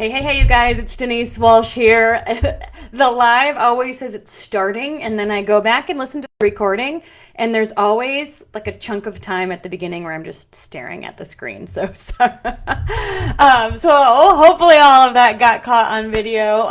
Hey, you guys, it's Denise Walsh here. The live always says it's starting, and then I go back and listen to the recording, and there's always like a chunk of time at the beginning where I'm just staring at the screen. So hopefully all of that got caught on video.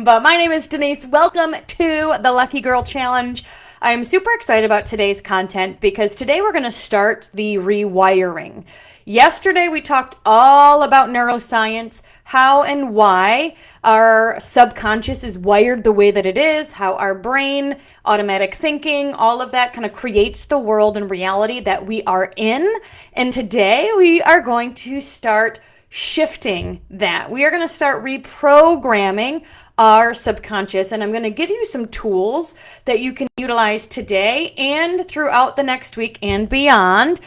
But my name is Denise. Welcome to the Lucky Girl Challenge. I'm super excited about today's content because today we're going to start the rewiring. Yesterday we talked all about neuroscience, how and why our subconscious is wired the way that it is, how our brain, automatic thinking, all of that kind of creates the world and reality that we are in. And today we are going to start shifting that. We are going to start reprogramming our subconscious, and I'm going to give you some tools that you can utilize today and throughout the next week and beyond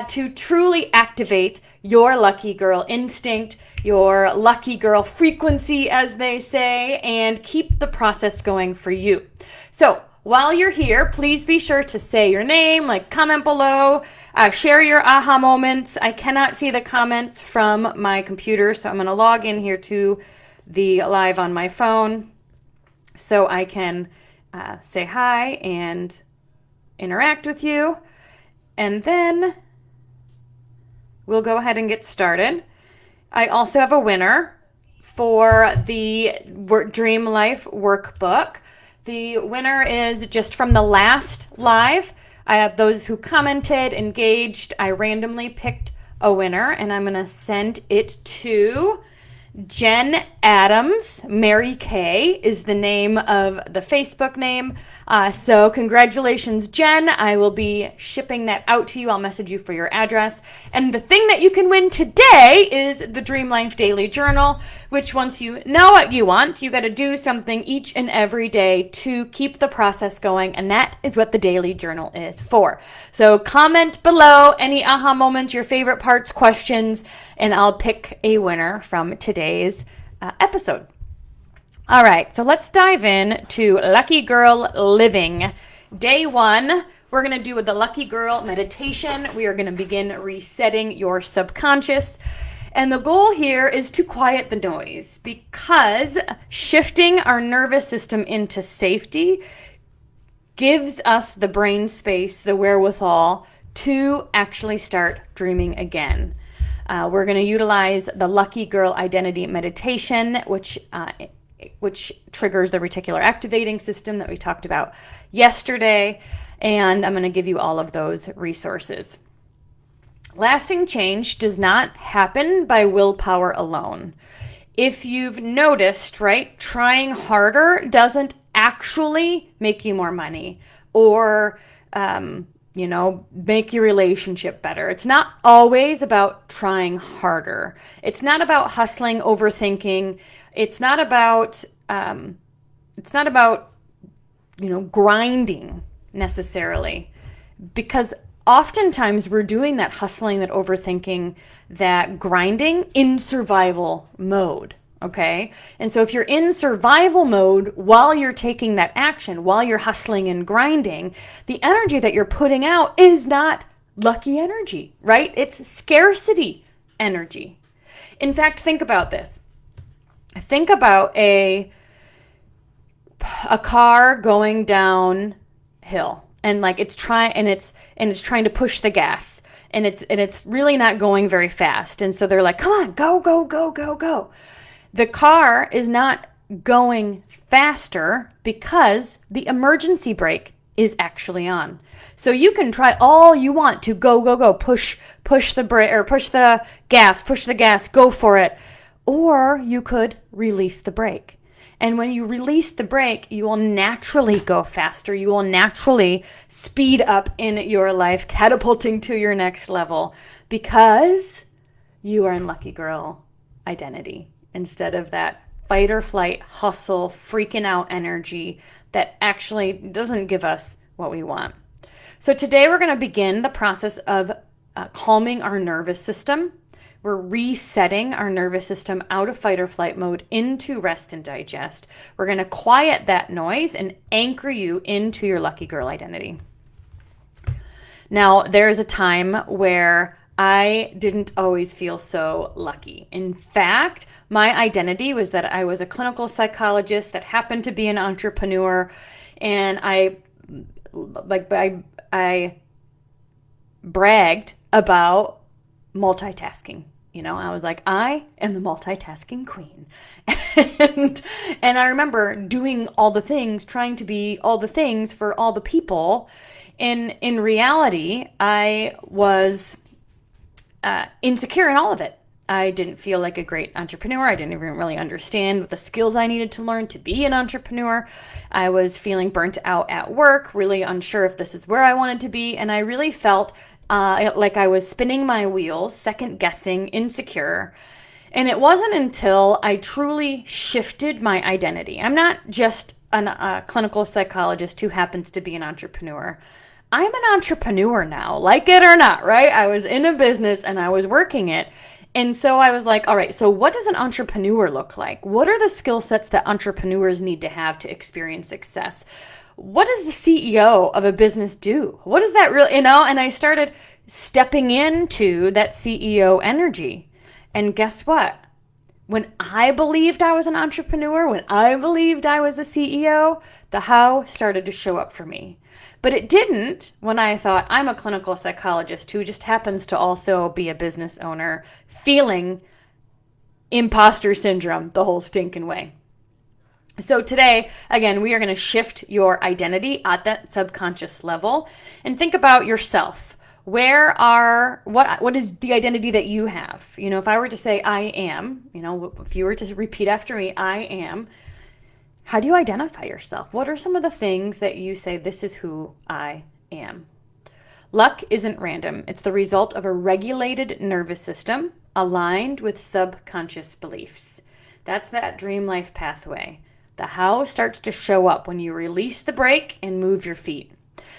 to truly activate your lucky girl instinct, your lucky girl frequency, as they say, and keep the process going for you. So while you're here, please be sure to say your name, comment below, share your aha moments. I cannot see the comments from my computer, so I'm going to log in here to the live on my phone so I can say hi and interact with you. And then we'll go ahead and get started. I also have a winner for the Dream Life workbook. The winner is just from the last live. I have those who commented, engaged. I randomly picked a winner, and I'm going to send it to Jen Adams. Mary Kay is the name of the Facebook name. So congratulations, Jen. I will be shipping that out to you. I'll message you for your address. And the thing that you can win today is the Dream Life Daily Journal, which once you know what you want, you got to do something each and every day to keep the process going. And that is what the Daily Journal is for. So comment below any aha moments, your favorite parts, questions, and I'll pick a winner from today's episode. All right, so let's dive in to Lucky Girl Living. Day 1, we're going to do the Lucky Girl meditation. We are going to begin resetting your subconscious. And the goal here is to quiet the noise, because shifting our nervous system into safety gives us the brain space, the wherewithal to actually start dreaming again. We're going to utilize the Lucky Girl Identity Meditation, which triggers the reticular activating system that we talked about yesterday, and I'm going to give you all of those resources. Lasting change does not happen by willpower alone. If you've noticed, right, trying harder doesn't actually make you more money or make your relationship better. It's not always about trying harder. It's not about hustling, overthinking. It's not about grinding necessarily, because oftentimes we're doing that hustling, that overthinking, that grinding in survival mode. Okay. And so if you're in survival mode while you're taking that action, while you're hustling and grinding, the energy that you're putting out is not lucky energy, right? It's scarcity energy. In fact, think about this. Think about a car going downhill, and it's trying to push the gas, and it's really not going very fast. And so they're like, "Come on, go, go, go, go, go." The car is not going faster because the emergency brake is actually on. So you can try all you want to go, go, go, push the brake, or push the gas, go for it. Or you could release the brake. And when you release the brake, you will naturally go faster. You will naturally speed up in your life, catapulting to your next level, because you are in Lucky Girl identity, instead of that fight or flight, hustle, freaking out energy that actually doesn't give us what we want. So today we're going to begin the process of calming our nervous system. We're resetting our nervous system out of fight or flight mode into rest and digest. We're going to quiet that noise and anchor you into your Lucky Girl identity. Now, there is a time where I didn't always feel so lucky. In fact, my identity was that I was a clinical psychologist that happened to be an entrepreneur, and I bragged about multitasking. I was like, I am the multitasking queen. and I remember doing all the things, trying to be all the things for all the people. And in reality, I was insecure in all of it. I didn't feel like a great entrepreneur. I didn't even really understand what the skills I needed to learn to be an entrepreneur. I was feeling burnt out at work, really unsure if this is where I wanted to be. And I really felt like I was spinning my wheels, second guessing, insecure. And it wasn't until I truly shifted my identity. I'm not just a clinical psychologist who happens to be an entrepreneur. I'm an entrepreneur now, like it or not, right? I was in a business and I was working it. And so I was like, all right, so what does an entrepreneur look like? What are the skill sets that entrepreneurs need to have to experience success? What does the CEO of a business do? What does that really, And I started stepping into that CEO energy. And guess what? When I believed I was an entrepreneur, when I believed I was a CEO, the how started to show up for me. But it didn't when I thought I'm a clinical psychologist who just happens to also be a business owner, feeling imposter syndrome the whole stinking way. So today, again, we are going to shift your identity at that subconscious level and think about yourself. What is the identity that you have? If I were to say I am, if you were to repeat after me, I am, how do you identify yourself? What are some of the things that you say, this is who I am? Luck isn't random. It's the result of a regulated nervous system aligned with subconscious beliefs. That's that dream life pathway. The how starts to show up when you release the brake and move your feet.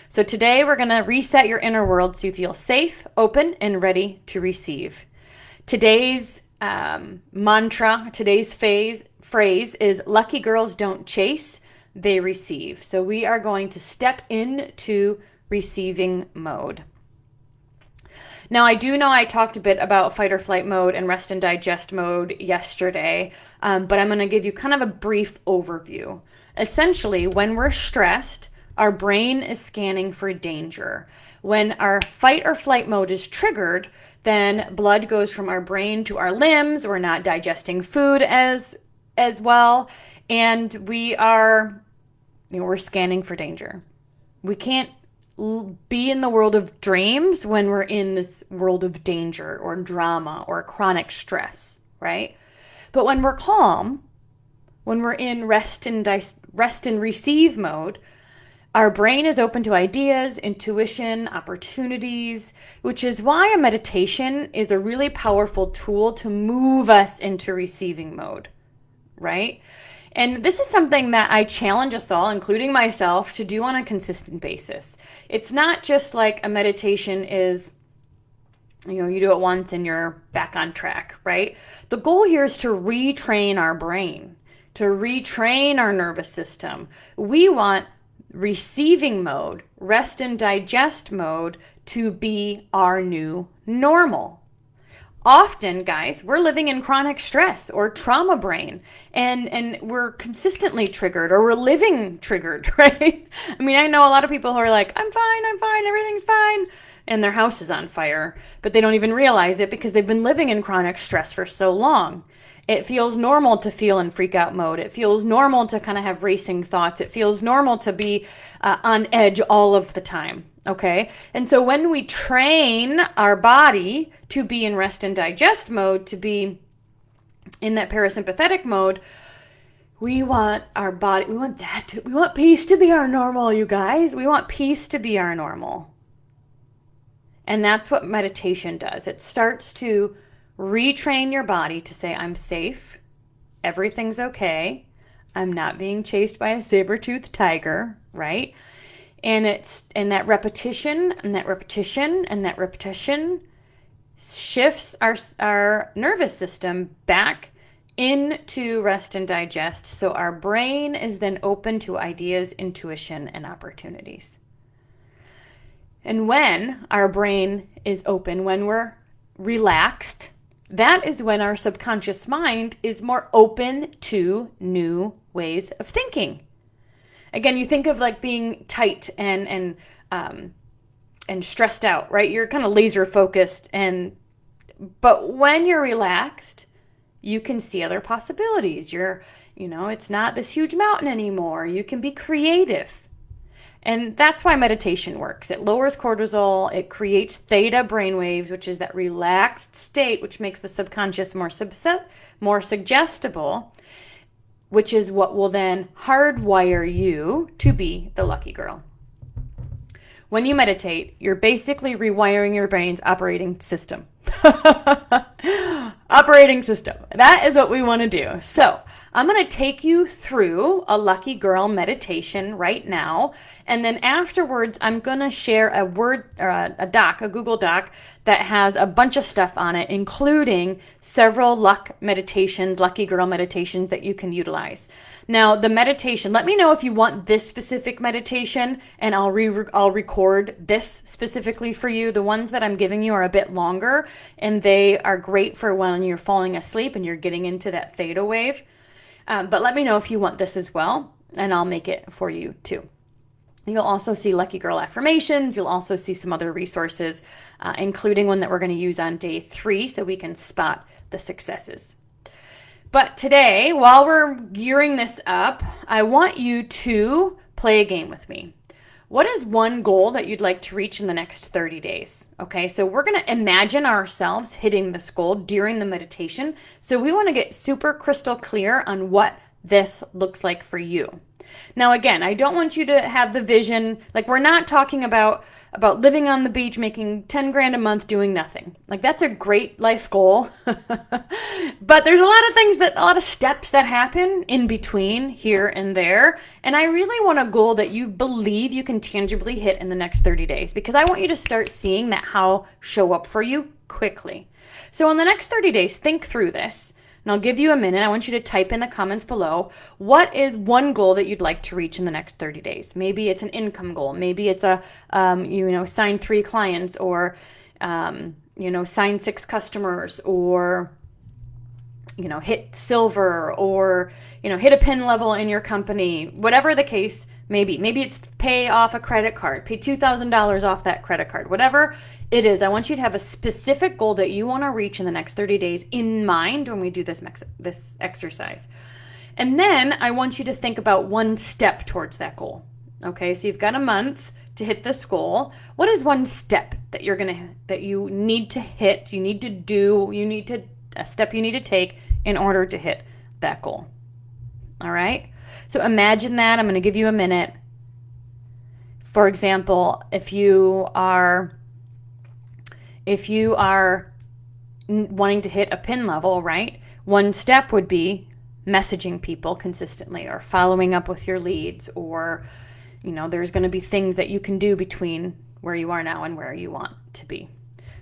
So today we're going to reset your inner world so you feel safe, open, and ready to receive. Today's mantra, today's phrase is lucky girls don't chase, they receive. So we are going to step into receiving mode. Now, I do know I talked a bit about fight or flight mode and rest and digest mode yesterday, but I'm going to give you kind of a brief overview. Essentially, when we're stressed, our brain is scanning for danger. When our fight or flight mode is triggered, then blood goes from our brain to our limbs. We're not digesting food as well, and we're scanning for danger. We can't be in the world of dreams when we're in this world of danger or drama or chronic stress, right? But when we're calm, when we're in rest and receive mode, our brain is open to ideas, intuition, opportunities, which is why a meditation is a really powerful tool to move us into receiving mode, right? And this is something that I challenge us all, including myself, to do on a consistent basis. It's not just like a meditation is, you do it once and you're back on track, right? The goal here is to retrain our brain, to retrain our nervous system. We want receiving mode, rest and digest mode to be our new normal. Often, guys, we're living in chronic stress or trauma brain, and we're consistently triggered, or we're living triggered, right? I mean, I know a lot of people who are like, I'm fine, everything's fine, and their house is on fire, but they don't even realize it because they've been living in chronic stress for so long. It feels normal to feel in freak out mode. It feels normal to kind of have racing thoughts. It feels normal to be on edge all of the time. Okay. And so when we train our body to be in rest and digest mode, to be in that parasympathetic mode, we want our body, we want peace to be our normal, you guys. We want peace to be our normal. And that's what meditation does. It starts to retrain your body to say, I'm safe. Everything's okay. I'm not being chased by a saber-toothed tiger, right? And that repetition shifts our nervous system back into rest and digest. So our brain is then open to ideas, intuition, and opportunities. And when our brain is open, when we're relaxed, that is when our subconscious mind is more open to new ways of thinking. Again, you think of like being tight and stressed out, right? You're kind of laser focused, but when you're relaxed, you can see other possibilities. It's not this huge mountain anymore. You can be creative. And that's why meditation works. It lowers cortisol, it creates theta brainwaves, which is that relaxed state, which makes the subconscious more suggestible, which is what will then hardwire you to be the lucky girl. When you meditate, you're basically rewiring your brain's operating system. Operating system. That is what we want to do. So I'm going to take you through a lucky girl meditation right now. And then afterwards, I'm going to share a Google Doc that has a bunch of stuff on it, including several lucky girl meditations that you can utilize. Now, the meditation, let me know if you want this specific meditation, and I'll record this specifically for you. The ones that I'm giving you are a bit longer, and they are great for when you're falling asleep and you're getting into that theta wave. But let me know if you want this as well, and I'll make it for you too. You'll also see Lucky Girl affirmations. You'll also see some other resources, including one that we're going to use on day 3 so we can spot the successes. But today, while we're gearing this up, I want you to play a game with me. What is one goal that you'd like to reach in the next 30 days? Okay, so we're going to imagine ourselves hitting this goal during the meditation. So we want to get super crystal clear on what this looks like for you. Now, again, I don't want you to have the vision, like we're not talking about living on the beach, making 10 grand a month, doing nothing. Like that's a great life goal. But there's a lot of steps that happen in between here and there. And I really want a goal that you believe you can tangibly hit in the next 30 days, because I want you to start seeing that how show up for you quickly. So in the next 30 days, think through this. And I'll give you a minute. I want you to type in the comments below. What is one goal that you'd like to reach in the next 30 days? Maybe it's an income goal. Maybe it's sign 3 clients, or, sign 6 customers, or, hit silver, or, hit a pin level in your company, whatever the case may be. Maybe it's pay off a credit card, pay $2,000 off that credit card, whatever it is. I want you to have a specific goal that you want to reach in the next 30 days in mind when we do this exercise. And then I want you to think about one step towards that goal. Okay, so you've got a month to hit this goal. What is one step that you need to hit, a step you need to take in order to hit that goal? All right, so imagine that. I'm going to give you a minute. For example, if you are wanting to hit a pin level, right? One step would be messaging people consistently, or following up with your leads, or, there's going to be things that you can do between where you are now and where you want to be.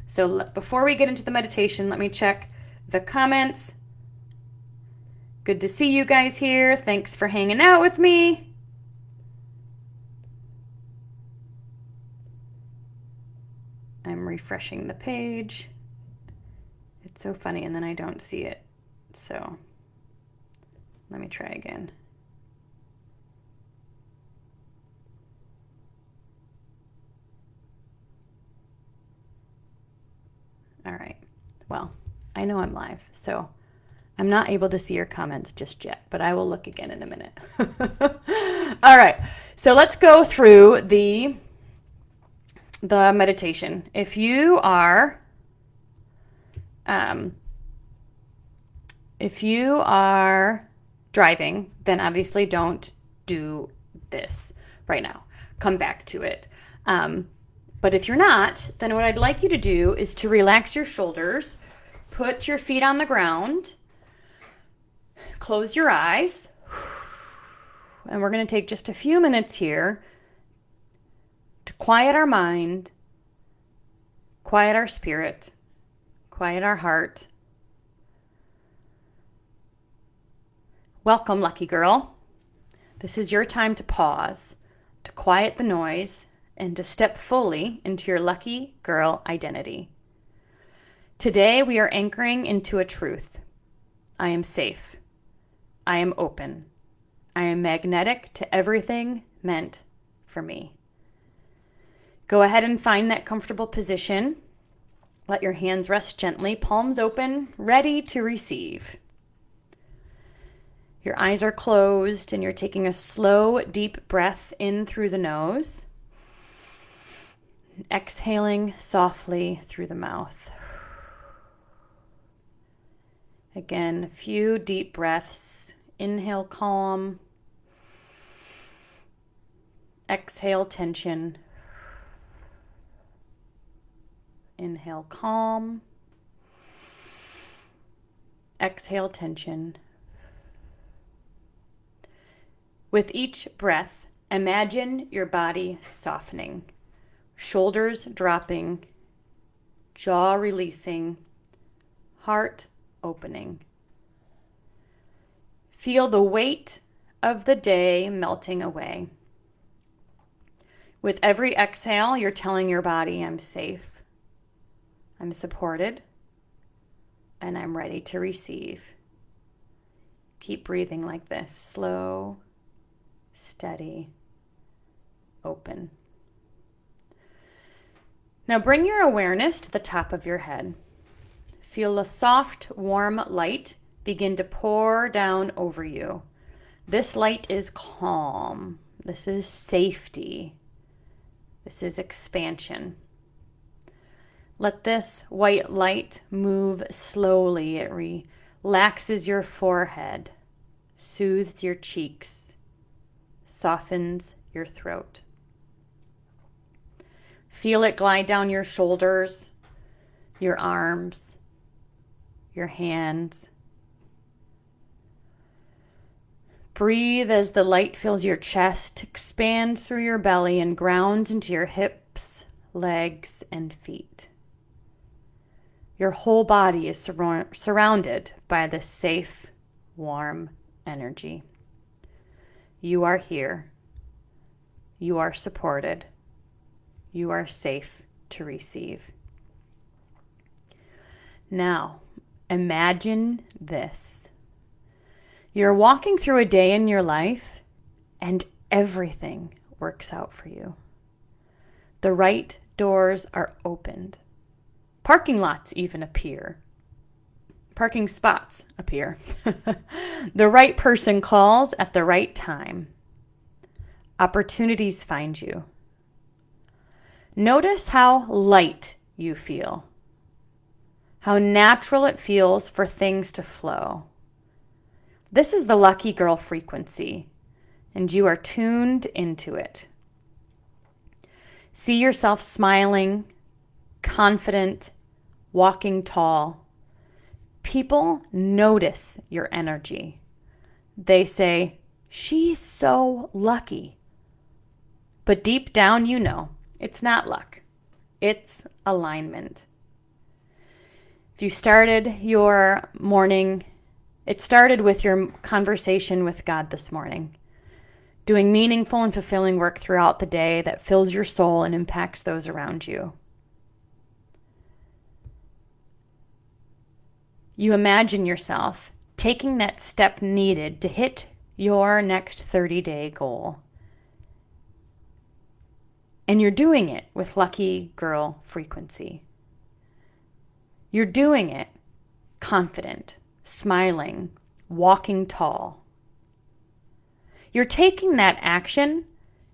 So before we get into the meditation, let me check the comments. Good to see you guys here. Thanks for hanging out with me. I'm refreshing the page. It's so funny, and then I don't see it. So let me try again. All right. Well, I know I'm live, so I'm not able to see your comments just yet, but I will look again in a minute. All right. So let's go through the meditation. If you are driving, then obviously don't do this right now. Come back to it. But if you're not, then what I'd like you to do is to relax your shoulders, put your feet on the ground, close your eyes, and we're going to take just a few minutes here to quiet our mind, quiet our spirit, quiet our heart. Welcome, lucky girl. This is your time to pause, to quiet the noise, and to step fully into your lucky girl identity. Today we are anchoring into a truth. I am safe. I am open. I am magnetic to everything meant for me. Go ahead and find that comfortable position. Let your hands rest gently, palms open, ready to receive. Your eyes are closed and you're taking a slow, deep breath in through the nose. Exhaling softly through the mouth. Again, a few deep breaths. Inhale, calm. Exhale, tension. Inhale, calm. Exhale, tension. With each breath, imagine your body softening, shoulders dropping, jaw releasing, heart opening. Feel the weight of the day melting away. With every exhale, you're telling your body, I'm safe, I'm supported, and I'm ready to receive. Keep breathing like this, slow, steady, open. Now bring your awareness to the top of your head. Feel a soft, warm light begin to pour down over you. This light is calm. This is safety. This is expansion. Let this white light move slowly. It relaxes your forehead, soothes your cheeks, softens your throat. Feel it glide down your shoulders, your arms, your hands. Breathe as the light fills your chest, expands through your belly, and grounds into your hips, legs, and feet. Your whole body is surrounded by this safe, warm energy. You are here. You are supported. You are safe to receive. Now, imagine this. You're walking through a day in your life and everything works out for you. The right doors are opened. Parking lots even appear. Parking spots appear. The right person calls at the right time. Opportunities find you. Notice how light you feel. How natural it feels for things to flow. This is the lucky girl frequency, and you are tuned into it. See yourself smiling, confident, walking tall. People notice your energy. They say, she's so lucky. But deep down, you know, it's not luck. It's alignment. If you started your morning, it started with your conversation with God this morning, doing meaningful and fulfilling work throughout the day that fills your soul and impacts those around you. You imagine yourself taking that step needed to hit your next 30-day goal. And you're doing it with lucky girl frequency. You're doing it confident, smiling, walking tall. You're taking that action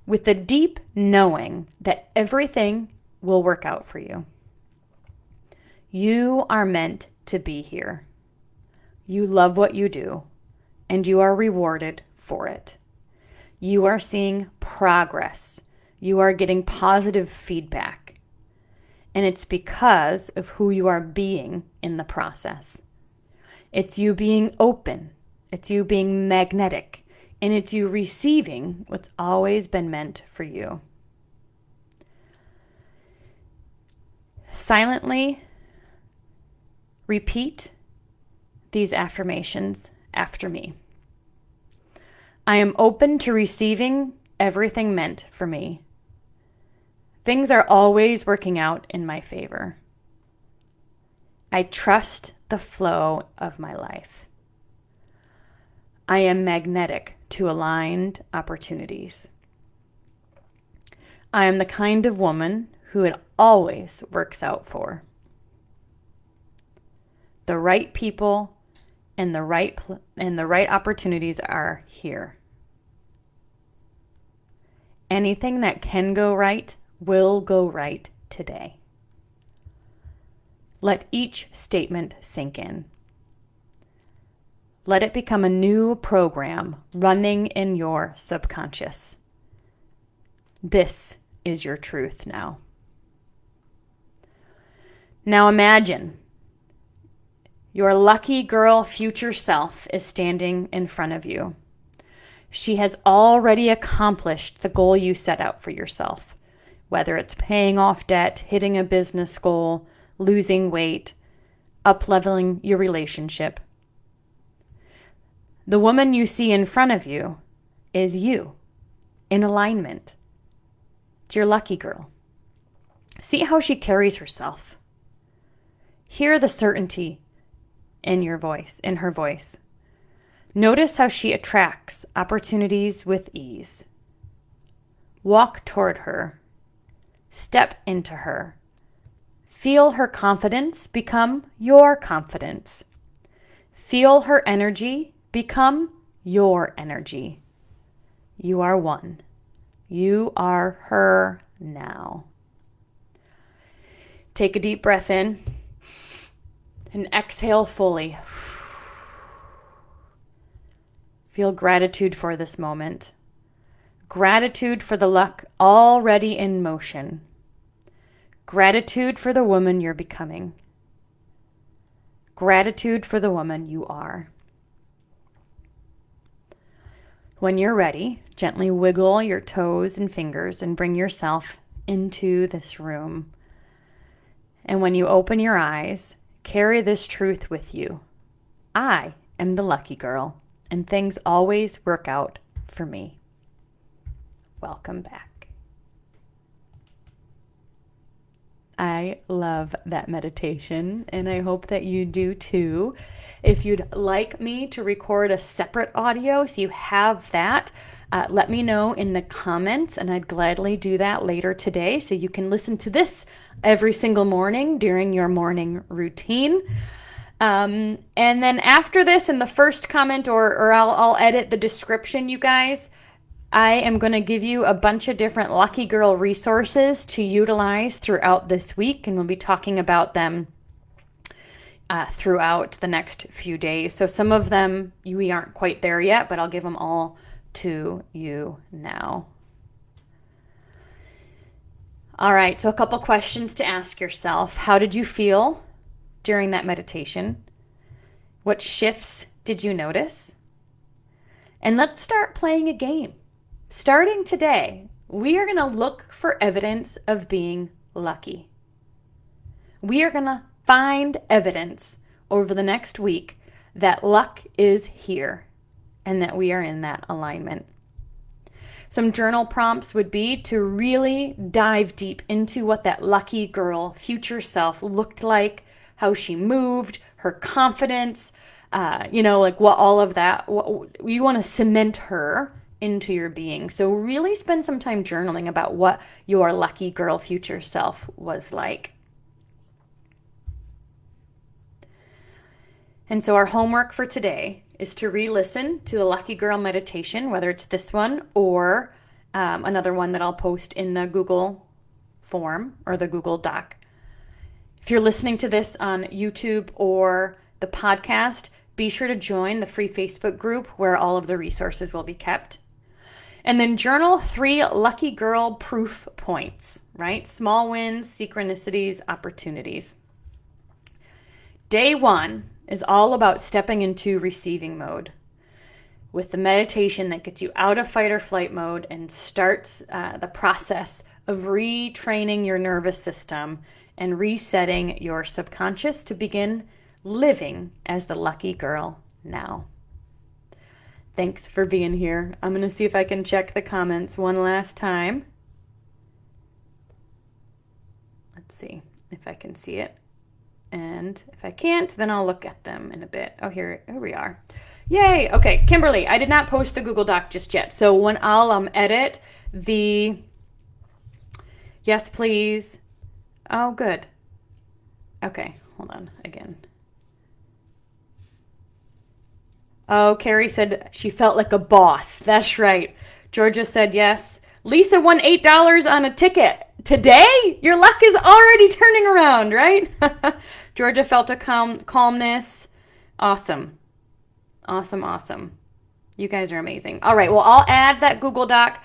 with the deep knowing that everything will work out for you. You are meant to be here. You love what you do, and you are rewarded for it. You are seeing progress. You are getting positive feedback. And it's because of who you are being in the process. It's you being open. It's you being magnetic. And it's you receiving what's always been meant for you. Silently repeat these affirmations after me. I am open to receiving everything meant for me. Things are always working out in my favor. I trust the flow of my life. I am magnetic to aligned opportunities. I am the kind of woman who it always works out for. The right people and the right opportunities are here. Anything that can go right will go right today. Let each statement sink in. Let it become a new program running in your subconscious. This is your truth now. Now imagine your lucky girl future self is standing in front of you. She has already accomplished the goal you set out for yourself, whether it's paying off debt, hitting a business goal, losing weight, up-leveling your relationship. The woman you see in front of you is you, in alignment. It's your lucky girl. See how she carries herself. Hear the certainty in her voice. Notice how she attracts opportunities with ease. Walk toward her. Step into her. Feel her confidence become your confidence. Feel her energy become your energy. You are one. You are her now. Take a deep breath in and exhale fully. Feel gratitude for this moment. Gratitude for the luck already in motion. Gratitude for the woman you're becoming. Gratitude for the woman you are. When you're ready, gently wiggle your toes and fingers and bring yourself into this room. And when you open your eyes, carry this truth with you. I am the lucky girl, and things always work out for me. Welcome back. I love that meditation, and I hope that you do too. If you'd like me to record a separate audio so you have that, let me know in the comments, and I'd gladly do that later today so you can listen to this every single morning during your morning routine. And then after this, in the first comment, or I'll edit the description, you guys, I am going to give you a bunch of different Lucky Girl resources to utilize throughout this week, and we'll be talking about them throughout the next few days. So some of them we aren't quite there yet, but I'll give them all to you now. All right, so a couple questions to ask yourself. How did you feel during that meditation? What shifts did you notice? And let's start playing a game. Starting today, we are going to look for evidence of being lucky. We are going to find evidence over the next week that luck is here and that we are in that alignment. Some journal prompts would be to really dive deep into what that lucky girl future self looked like, how she moved, her confidence, like what all of that, you want to cement her into your being. So really spend some time journaling about what your lucky girl future self was like. And so our homework for today is to re-listen to the Lucky Girl meditation, whether it's this one or another one that I'll post in the Google form or the Google Doc. If you're listening to this on YouTube or the podcast, be sure to join the free Facebook group where all of the resources will be kept. And then journal 3 Lucky Girl proof points, right? Small wins, synchronicities, opportunities. Day 1 is all about stepping into receiving mode with the meditation that gets you out of fight or flight mode and starts the process of retraining your nervous system and resetting your subconscious to begin living as the lucky girl now. Thanks for being here. I'm going to see if I can check the comments one last time. Let's see if I can see it. And if I can't, then I'll look at them in a bit. Oh, here we are. Yay. Okay, Kimberly, I did not post the Google Doc just yet. So when I'll edit the, yes, please. Oh, good. Okay, hold on again. Oh, Carrie said she felt like a boss. That's right. Georgia said yes. Lisa won $8 on a ticket. Today? Your luck is already turning around, right? Georgia felt a calmness. Awesome. Awesome, awesome. You guys are amazing. All right, well, I'll add that Google Doc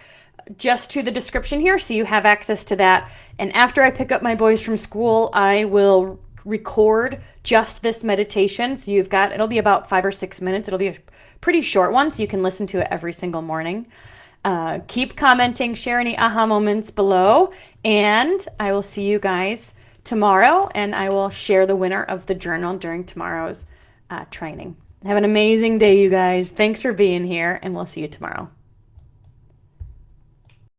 just to the description here so you have access to that. And after I pick up my boys from school, I will record just this meditation. So it'll be about 5 or 6 minutes. It'll be a pretty short one, so you can listen to it every single morning. Keep commenting, share any aha moments below, and I will see you guys tomorrow, and I will share the winner of the journal during tomorrow's training. Have an amazing day, you guys. Thanks for being here, and we'll see you tomorrow.